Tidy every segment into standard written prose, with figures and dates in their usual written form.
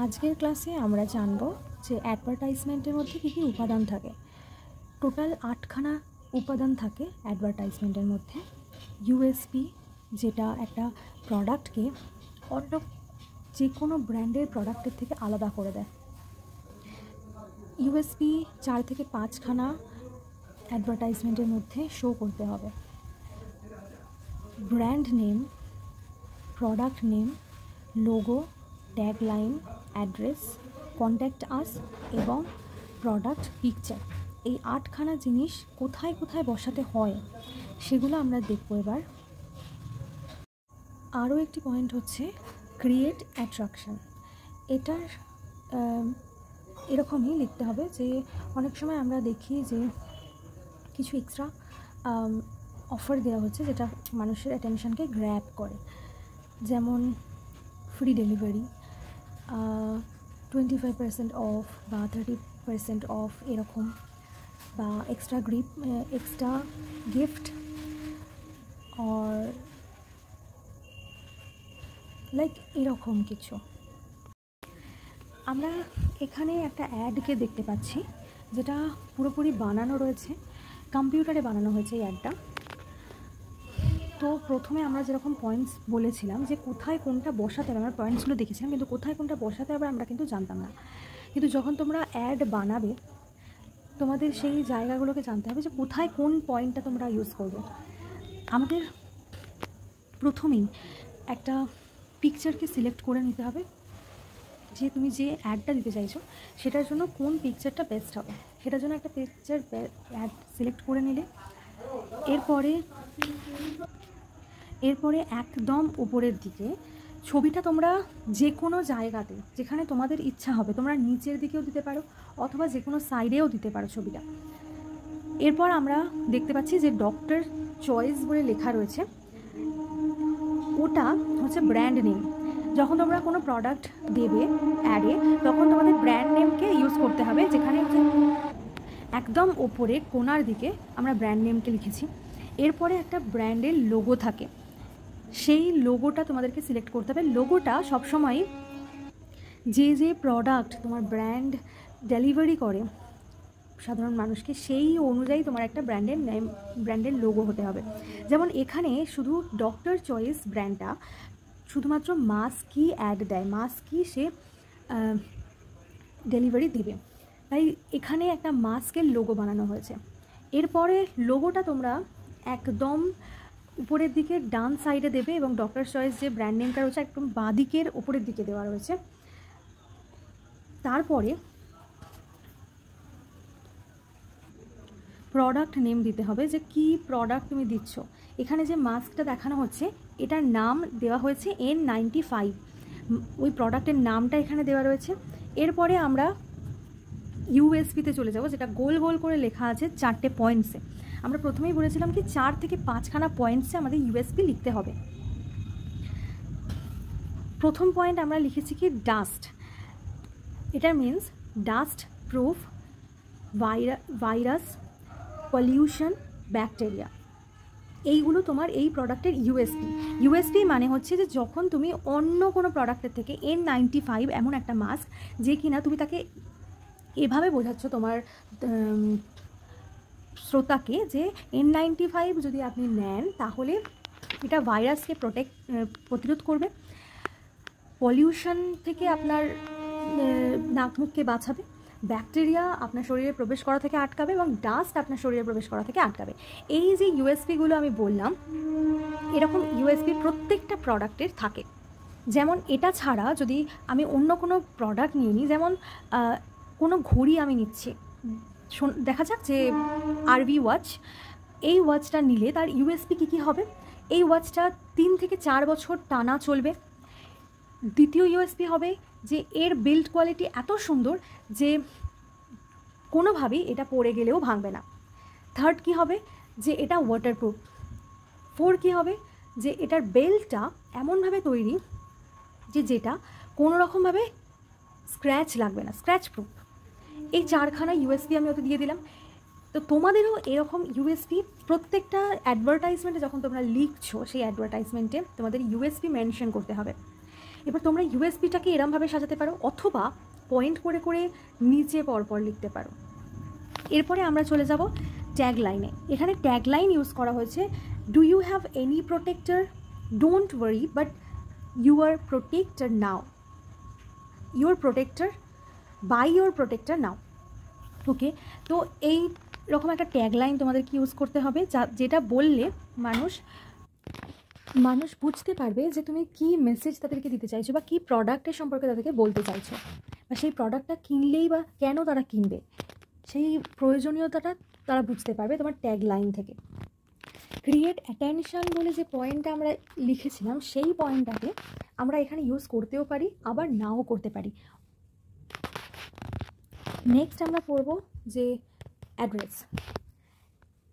আজকের ক্লাসে আমরা জানব যে অ্যাডভার্টাইজমেন্টের মধ্যে কী কী উপাদান থাকে। টোটাল 8খানা উপাদান থাকে অ্যাডভার্টাইজমেন্টের মধ্যে। ইউএসপি, যেটা একটা প্রোডাক্টকে অন্য যে কোনো ব্র্যান্ডের প্রোডাক্টের থেকে আলাদা করে দেয়। ইউএসপি 4 থেকে 5খানা অ্যাডভার্টাইজমেন্টের মধ্যে শো করতে হবে। Brand name, product name, logo, tagline, address, contact us এবং প্রোডাক্ট পিকচার। এই 8খানা জিনিস কোথায় কোথায় বসাতে হয় সেগুলো আমরা দেখব এবার। আরও একটি পয়েন্ট হচ্ছে ক্রিয়েট অ্যাট্রাকশন। এটার এরকমই লিখতে হবে যে অনেক সময় আমরা দেখি যে কিছু এক্সট্রা অফার দেওয়া হচ্ছে যেটা মানুষের অ্যাটেনশনকে গ্র্যাব করে, যেমন ফ্রি ডেলিভারি, 25% অফ বা 30% অফ এরকম, বা এক্সট্রা গিফট অর লাইক এরকম কিছু। আমরা এখানে একটা অ্যাডকে দেখতে পাচ্ছি যেটা পুরোপুরি বানানো রয়েছে, কম্পিউটারে বানানো হয়েছে এই অ্যাডটা। তো প্রথমে আমরা যেরকম পয়েন্টস বলেছিলাম যে কোথায় কোনটা বসাতে হবে, আমরা পয়েন্টসগুলো দেখেছিলাম, কিন্তু কোথায় কোনটা বসাতে হবে আমরা কিন্তু জানতাম না। কিন্তু যখন তোমরা অ্যাড বানাবে তোমাদের সেই জায়গাগুলোকে জানতে হবে যে কোথায় কোন পয়েন্টটা তোমরা ইউজ করবে। আমাদের প্রথমেই একটা পিকচারকে সিলেক্ট করে নিতে হবে যে তুমি যে অ্যাডটা দিতে চাইছো সেটার জন্য কোন পিকচারটা বেস্ট হবে। সেটার জন্য একটা পিকচার অ্যাড সিলেক্ট করে নিলে এরপরে একদম উপরের দিকে ছবিটা তোমরা যে কোনো জায়গাতে যেখানে তোমাদের ইচ্ছা হবে, তোমরা নিচের দিকেও দিতে পারো অথবা যে কোনো সাইডেও দিতে পারো ছবিটা। এরপর আমরা দেখতে পাচ্ছি যে ডক্টর চয়েস বলে লেখা রয়েছে, ওটা হচ্ছে ব্র্যান্ড নেম। যখন তোমরা কোনো প্রোডাক্ট দেবে অ্যাডে তখন তোমাদের ব্র্যান্ড নেমকে ইউজ করতে হবে, যেখানে একদম ওপরে কোণার দিকে আমরা ব্র্যান্ড নেমকে লিখেছি। এরপরে একটা ব্র্যান্ডের লোগো থাকে, সেই লোগোটা তোমাদেরকে সিলেক্ট করতে হবে। লোগোটা সবসময় যে প্রোডাক্ট তোমার ব্র্যান্ড ডেলিভারি করে সাধারণ মানুষকে সেই অনুযায়ী তোমার একটা ব্র্যান্ডের লোগো হতে হবে। যেমন এখানে শুধু ডক্টর চয়েস ব্র্যান্ডটা শুধুমাত্র মাস্কই অ্যাড দেয়, মাস্কই সে ডেলিভারি দেবে, তাই এখানে একটা মাস্কের লোগো বানানো হয়েছে। এরপরে লোগোটা তোমরা একদম উপরের দিকে ডান সাইডে দেবে এবং ডক্টর চয়েস যে ব্র্যান্ড নেমটা রয়েছে একদম বাঁ দিকের উপরের দিকে দেওয়া রয়েছে। তারপরে প্রোডাক্ট নেম দিতে হবে, যে কি প্রোডাক্ট তুমি দিচ্ছ। এখানে যে মাস্কটা দেখানো হচ্ছে এটার নাম দেওয়া হয়েছে N95, ওই প্রোডাক্টের নামটা এখানে দেওয়া রয়েছে। এরপরে আমরা ইউএসপিতে চলে যাব, যেটা গোল গোল করে লেখা আছে 4টে পয়েন্টসে। আমরা প্রথমেই বলেছিলাম কি 4 থেকে 5খানা পয়েন্টসে আমাদের ইউএসপি লিখতে হবে। প্রথম পয়েন্ট আমরা লিখেছি কি ডাস্ট। এটার means dust proof, virus, pollution, bacteria, এইগুলো তোমার এই প্রোডাক্টের ইউএসপি মানে হচ্ছে যে যখন তুমি অন্য কোনো প্রোডাক্টের থেকে N95 এমন একটা মাস্ক যে কিনা তুমি তাকে এভাবে বোঝাচ্ছ তোমার শ্রোতাকে যে N95 যদি আপনি নেন তাহলে এটা ভাইরাসকে প্রতিরোধ করবে, পলিউশন থেকে আপনার নাক মুখকে বাঁচাবে, ব্যাকটেরিয়া আপনার শরীরে প্রবেশ করা থেকে আটকাবে এবং ডাস্ট আপনার শরীরে প্রবেশ করা থেকে আটকাবে। এই যে ইউএসপিগুলো আমি বললাম, এরকম ইউএসপি প্রত্যেকটা প্রোডাক্টের থাকে। যেমন এটা ছাড়া যদি আমি অন্য কোনো প্রোডাক্ট নিয়ে নিই, যেমন কোনো ঘড়ি আমি নিচ্ছি, দেখা যাক যে আরভি ওয়াচ, এই ওয়াচটা নিলে তার ইউএসপি কী কী হবে। এই ওয়াচটা 3 থেকে 4 বছর টানা চলবে। দ্বিতীয় ইউএসপি হবে যে এর বিল্ড কোয়ালিটি এত সুন্দর যে কোনোভাবেই এটা পড়ে গেলেও ভাঙবে না। থার্ড কী হবে, যে এটা ওয়াটারপ্রুফ। 4 কী হবে, যে এটার বেল্টটা এমনভাবে তৈরি যে যেটা কোনো রকমভাবে স্ক্র্যাচ লাগবে না, স্ক্র্যাচ প্রুফ। এই 4খানা ইউএসপি আমি ওতে দিয়ে দিলাম। তো তোমাদেরও এরকম ইউএসপি প্রত্যেকটা অ্যাডভার্টাইজমেন্টে যখন তোমরা লিখছো সেই অ্যাডভার্টাইজমেন্টে তোমাদের ইউএসপি মেনশন করতে হবে। এবার তোমরা ইউএসপিটাকে এরমভাবে সাজাতে পারো, অথবা পয়েন্ট করে করে নিচে পরপর লিখতে পারো। এরপরে আমরা চলে যাব ট্যাগ লাইনে। এখানে ট্যাগ লাইন ইউজ করা হয়েছে, do you have any protector, don't worry but you are protector now, your protector, buy your protector now. Okay, তো এই রকম একটা ট্যাগ লাইন তোমাদেরকে ইউজ করতে হবে, যেটা বললে মানুষ বুঝতে পারবে যে তুমি কী মেসেজ তাদেরকে দিতে চাইছো, বা কী প্রোডাক্টের সম্পর্কে তাদেরকে বলতে চাইছো, বা সেই প্রোডাক্টটা কিনলেই বা কেন তারা কিনবে, সেই প্রয়োজনীয়তাটা তারা বুঝতে পারবে তোমার ট্যাগ লাইন থেকে। ক্রিয়েট অ্যাটেনশন বলে যে পয়েন্টটা আমরা লিখেছিলাম, সেই পয়েন্টটাকে আমরা এখানে ইউজ করতেও পারি, আবার নাও করতে পারি। নেক্সট আমরা পড়ব যে অ্যাড্রেস।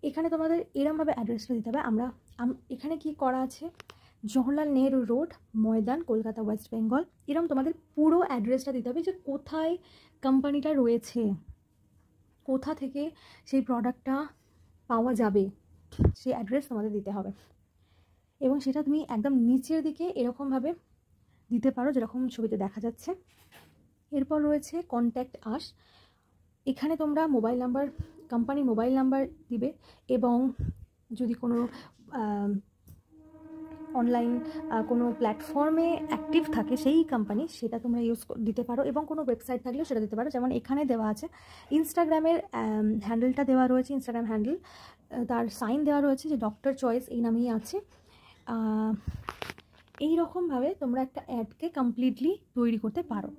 এখানে তোমাদের এরমভাবে অ্যাড্রেসটা দিতে হবে। এখানে কি করা আছে, জওহরলাল নেহরু রোড, ময়দান, কলকাতা, ওয়েস্ট বেঙ্গল, এরকম তোমাদের পুরো অ্যাড্রেসটা দিতে হবে, যে কোথায় কোম্পানিটা রয়েছে, কোথা থেকে সেই প্রোডাক্টটা পাওয়া যাবে, সেই অ্যাড্রেস তোমাদের দিতে হবে। এবং সেটা তুমি একদম নিচের দিকে এরকমভাবে দিতে পারো, যেরকম ছবিতে দেখা যাচ্ছে। এরপর রয়েছে কন্ট্যাক্ট আস। এখানে তোমরা মোবাইল নাম্বার, কোম্পানির মোবাইল নাম্বার দিবে, এবং যদি কোনো অনলাইন কোনো প্ল্যাটফর্মে অ্যাক্টিভ থাকে সেই কোম্পানি, সেটা তোমরা দিতে পারো, এবং কোনো ওয়েবসাইট থাকলেও সেটা দিতে পারো। যেমন এখানে দেওয়া আছে ইনস্টাগ্রামের হ্যান্ডেলটা দেওয়া রয়েছে, ইনস্টাগ্রাম হ্যান্ডেল, তার সাইন দেওয়া রয়েছে যে ডক্টর চয়েস এই নামেই আছে। এই রকমভাবে তোমরা একটা অ্যাডকে কমপ্লিটলি তৈরি করতে পারো।